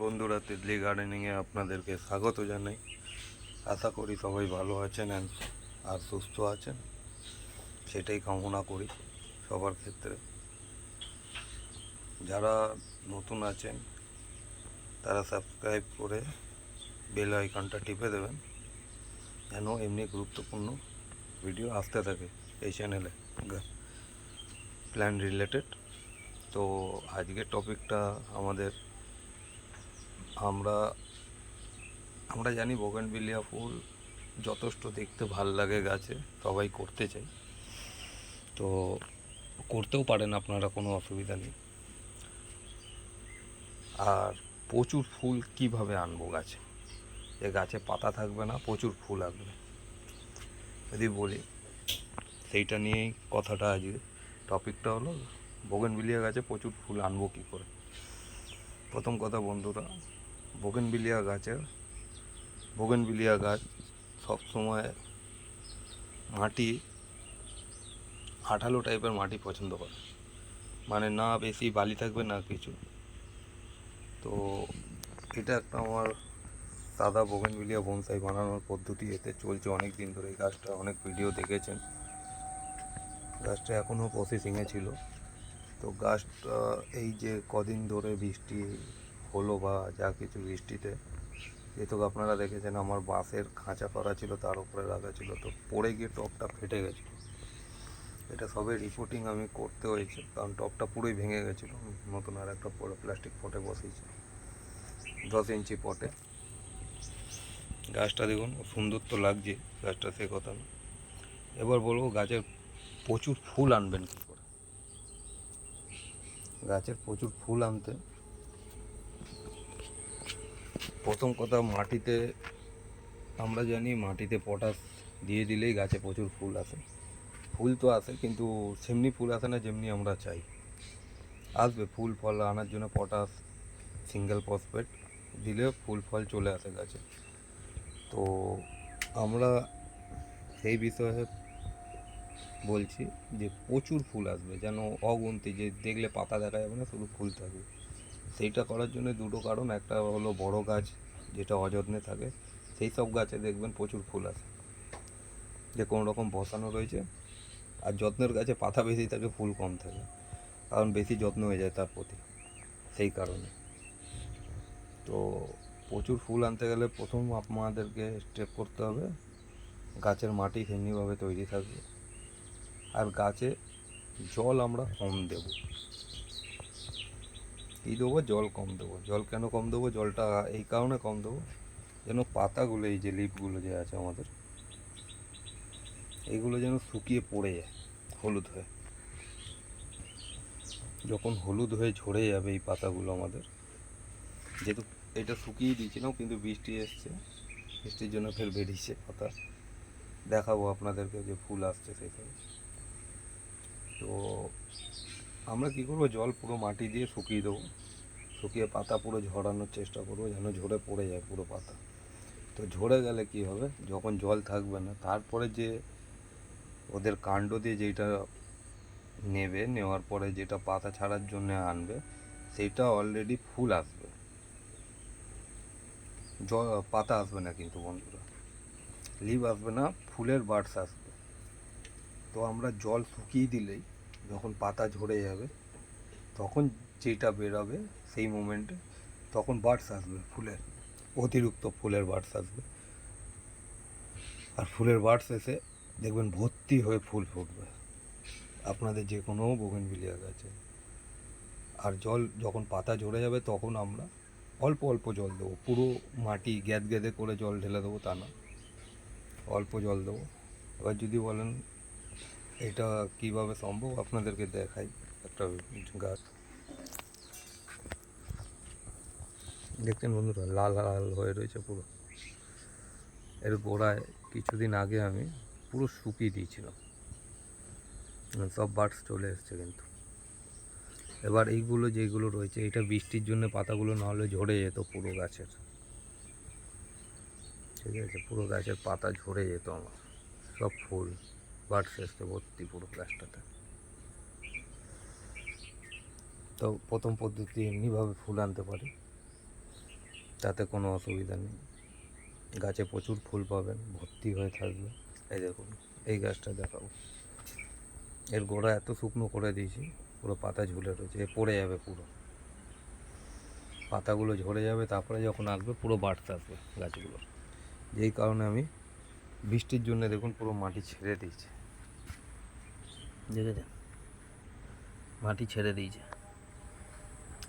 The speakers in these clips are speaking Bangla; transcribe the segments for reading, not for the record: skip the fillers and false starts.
বন্ধুরা, তিতলি গার্ডেনিংয়ে আপনাদেরকে স্বাগত জানাই। আশা করি সবাই ভালো আছেন আর সুস্থ আছেন, সেটাই কামনা করি সবার ক্ষেত্রে। যারা নতুন আছেন তারা সাবস্ক্রাইব করে বেল আইকনটা টিপে দেবেন, যেন এমনি গুরুত্বপূর্ণ ভিডিও আসতে থাকে এই চ্যানেলে প্ল্যান রিলেটেড। তো আজকের টপিকটা আমরা জানি বোগেনভিলিয়া ফুল যথেষ্ট দেখতে ভাল লাগে, গাছে সবাই করতে চাই, তো করতেও পারেন আপনারা, কোনো অসুবিধা নেই। আর প্রচুর ফুল কিভাবে আনবো গাছে, যে গাছে পাতা থাকবে না, প্রচুর ফুল আসবে, যদি বলি সেইটা নিয়েই কথাটা। আজকে টপিকটা হলো বোগেনভিলিয়া গাছে প্রচুর ফুল আনবো কী করে। প্রথম কথা বন্ধুরা, বোগেনভিলিয়া গাছ সবসময় মাটি আঠালো টাইপের মাটি পছন্দ করে, মানে না বেশি বালি থাকবে না কিছু। তো এটা একটা আমার সাদা বোগেনভিলিয়া বনসাই বানানোর পদ্ধতি, এতে চলছে অনেক দিন ধরে। এই গাছটা অনেক ভিডিও দেখেছেন, গাছটা এখনও প্রসেসিংয়ে ছিল। তো গাছটা এই যে কদিন ধরে বৃষ্টি হলো বা যা কিছু বৃষ্টিতে, যেহেতু আপনারা দেখেছেন আমার বাঁশের খাঁচা করা ছিল, তার উপরে রাখা ছিল, তো পড়ে গিয়ে টপটা ফেটে গেছিলো। এটা সবে রিপোর্টিং আমি করতে হয়েছে, কারণ টপটা পুরোই ভেঙে গেছিলো। নতুন আর একটা প্লাস্টিক পটে বসিয়েছি, 10 ইঞ্চি পটে। গাছটা দেখুন সুন্দর তো লাগছে গাছটা, সে কথা না। এবার বলবো গাছের প্রচুর ফুল আনবেন কী করে। গাছের প্রচুর ফুল আনতে প্রথম কথা, মাটিতে আমরা জানি মাটিতে পটাশ দিয়ে দিলেই গাছে প্রচুর ফুল আসে। ফুল তো আসে, কিন্তু সেমনি ফুল আসে না যেমনি আমরা চাই। আসবে ফুল ফল আনার জন্য পটাশ, সিঙ্গেল ফসফেট দিলে ফুল ফল চলে আসে গাছে। তো আমরা সেই বিষয়ে বলছি যে প্রচুর ফুল আসবে, যেন অগুন্তি, যে দেখলে পাতা দেখা যাবে না, শুধু ফুল থাকবে। সেইটা করার জন্য দুটো কারণ। একটা হলো বড় গাছ যেটা অযত্নে থাকে, সেই সব গাছে দেখবেন প্রচুর ফুল আসে, যে কোনো রকম বসানো রয়েছে। আর যত্নের গাছে পাতা বেশি থাকে, ফুল কম থাকে, কারণ বেশি যত্ন হয়ে যায় তার প্রতি, সেই কারণে। তো প্রচুর ফুল আনতে গেলে প্রথম আপনাদেরকে স্টেপ করতে হবে, গাছের মাটি সেমনিভাবে তৈরি থাকবে। আর গাছে জল আমরা কম দেব। কী দেবো? জল কম দেবো। জল কেন কম দেবো? জলটা এই কারণে কম দেবো, যেন পাতাগুলো, এই যে লিফগুলো যে আছে আমাদের, এইগুলো যেন শুকিয়ে পড়ে যায় হলুদ হয়ে। যখন হলুদ হয়ে ঝরে যাবে এই পাতাগুলো আমাদের, যেহেতু এটা শুকিয়ে দিয়েছিলাম, কিন্তু বৃষ্টি এসছে, বৃষ্টির জন্য ফের বেরিয়েছে পাতা, দেখাবো আপনাদেরকে যে ফুল আসছে সেখানে। তো আমরা কী করবো, জল পুরো মাটি দিয়ে শুকিয়ে দেবো, শুকিয়ে পাতা পুরো ঝরানোর চেষ্টা করবো, যেন ঝরে পড়ে যায় পুরো পাতা। তো ঝরে গেলে কি হবে, যখন জল থাকবে না, তারপরে যে ওদের কাণ্ড দিয়ে যেটা নেওয়ার পরে যেটা পাতা ছাড়ার জন্য আনবে, সেইটা অলরেডি ফুল আসবে, পাতা আসবে না কিন্তু বন্ধুরা, লিভ আসবে না, ফুলের বার্ডস আসবে। তো আমরা জল শুকিয়ে দিলেই যখন পাতা ঝরে যাবে, তখন যেটা বেরোবে সেই মোমেন্টে, তখন বার্ডস আসবে, ফুলের অতিরিক্ত ফুলের বার্ডস আসবে। আর ফুলের বার্ডস এসে দেখবেন ভর্তি হয়ে ফুল ফুটবে আপনাদের যে কোনো বোগেনভিলিয়া গাছে। আর জল যখন পাতা ঝরে যাবে, তখন আমরা অল্প অল্প জল দেবো, পুরো মাটি গ্যাদে করে জল ঢেলে দেবো তা না, অল্প জল দেবো। এবার যদি বলেন এটা কিভাবে সম্ভব, আপনাদেরকে দেখাই। একটা গাছ দেখছেন বন্ধুরা, লাল লাল হয়ে রয়েছে পুরো, এর গোড়ায় কিছুদিন আগে আমি পুরো শুকিয়ে দিয়েছিলাম, সব বার্ডস চলে এসছে কিন্তু। এবার এইগুলো যেগুলো রয়েছে, এটা বৃষ্টির জন্য পাতাগুলো না হলে ঝরে যেত পুরো গাছের, ঠিক আছে, পুরো গাছের পাতা ঝরে যেত আমার, সব ফুল বার্ডস এসছে ভর্তি পুরো গাছটাতে। তো প্রথম পদ্ধতি এমনিভাবে ফুল আনতে পারি। তাতে কোনো অসুবিধা নেই। গাছে প্রচুর ফুল পাবেন, ভর্তি হয়ে থাকবে। এই দেখুন, এই গাছটা দেখাবো, এর গোড়া এত শুকনো করে দিয়েছি, পুরো পাতা ঝুলে রয়েছে, এ পড়ে যাবে, পুরো পাতাগুলো ঝরে যাবে, তারপরে যখন আসবে পুরো বাড়তে আসবে গাছগুলো। যেই কারণে আমি বৃষ্টির জন্য দেখুন পুরো মাটি ছেড়ে দিয়েছে, দেখেছেন, মাটি ছেড়ে দিয়েছে,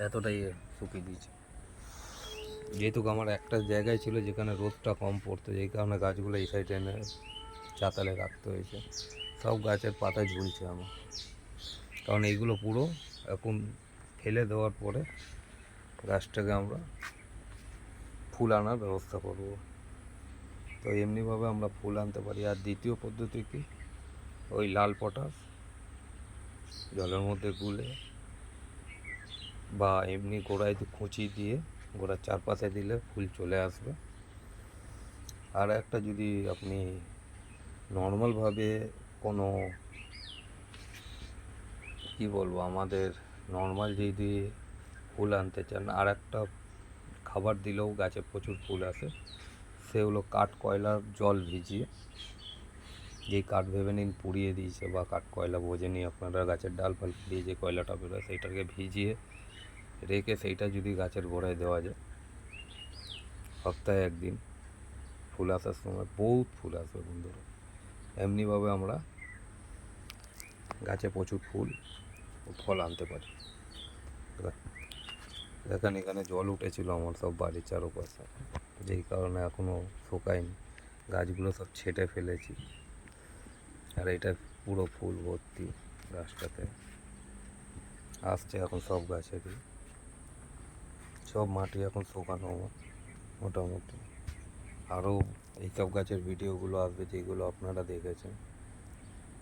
এতটাই শুকিয়ে দিয়েছে। যেহেতু আমার একটা জায়গায় ছিল যেখানে রোদটা কম পড়তো, যেই কারণে গাছগুলো এই সাইডে এনে চাতালে রাখতে হয়েছে। সব গাছের পাতা ঝুলছে আমার, কারণ এইগুলো পুরো এখন ফেলে দেওয়ার পরে গাছটাকে আমরা ফুল আনার ব্যবস্থা করব। তো এমনিভাবে আমরা ফুল আনতে পারি। আর দ্বিতীয় পদ্ধতি কি, ওই লাল পটাশ জলের মধ্যে গুলে বা এমনি গোড়ায় খুঁচি দিয়ে গোড়ার চারপাশে দিলে ফুল চলে আসবে। আর একটা, যদি আপনি নর্মালভাবে কোনো কি বলবো, আমাদের নর্মাল যদি ফুল আনতে চান, আর একটা খাবার দিলেও গাছে প্রচুর ফুল আসে, সে হলো কাঠ কয়লার জল ভিজিয়ে, যেই কাঠ ভেবে নিন পুড়িয়ে দিয়েছে বা কাঠ কয়লা বোঝেনি আপনারা, গাছের ডাল ফাল দিয়ে যে কয়লাটা বেরোয় সেইটাকে ভিজিয়ে রেখে সেইটা যদি গাছের গোড়ায় দেওয়া যায়, সপ্তাহে একদিন ফুল আসার সময় বহুত ফুল আসবে বন্ধুরা। এমনিভাবে আমরা গাছে প্রচুর ফুল ও ফল আনতে পারি। দেখেন এখানে জল উঠেছিল আমার সব বাড়ির চারপাশে, যেই কারণে এখনও শুকায়নি, গাছগুলো সব ছেটে ফেলেছি। আর এটা পুরো ফুল ভর্তি, গাছটাতে আসছে এখন সব গাছেরই। সব মাটি এখন শুকানো আমার মোটামুটি। আরও এইসব গাছের ভিডিওগুলো আসবে যেগুলো আপনারা দেখেছেন।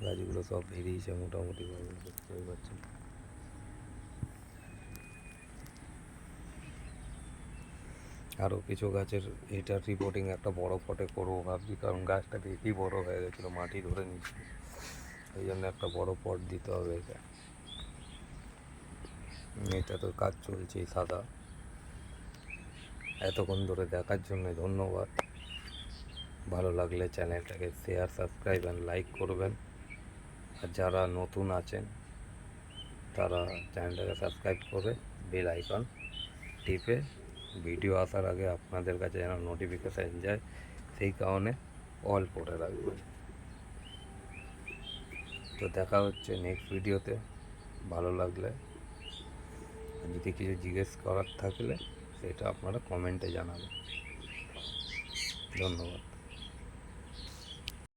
গাছগুলো সব বেরিয়েছে মোটামুটিভাবে, দেখতেই পাচ্ছেন। আরও কিছু গাছের এটার রিপোর্টিং একটা বড় পটে করবো ভাবছি, কারণ গাছটা বেশি বড় হয়ে গেছিলো, মাটি ধরে নিচ্ছি, এই জন্য একটা বড় পট দিতে হবে এটা। এটা তো কাজ চলছে সাদা। এতক্ষণ ধরে দেখার জন্য ধন্যবাদ। ভালো লাগলে চ্যানেলটাকে শেয়ার, সাবস্ক্রাইব অ্যান্ড লাইক করবেন। আর যারা নতুন আছেন তারা চ্যানেলটাকে সাবস্ক্রাইব করে বেল আইকন টিপে ভিডিও আসার আগে আপনাদের কাছে যেন নোটিফিকেশান যায়, সেই কারণে অল করে রাখবেন। তো দেখা হচ্ছে নেক্সট ভিডিওতে। ভালো লাগলে, যদি কিছু জিজ্ঞেস করার থাকলে সেটা আপনারা কমেন্টে জানাবেন। ধন্যবাদ।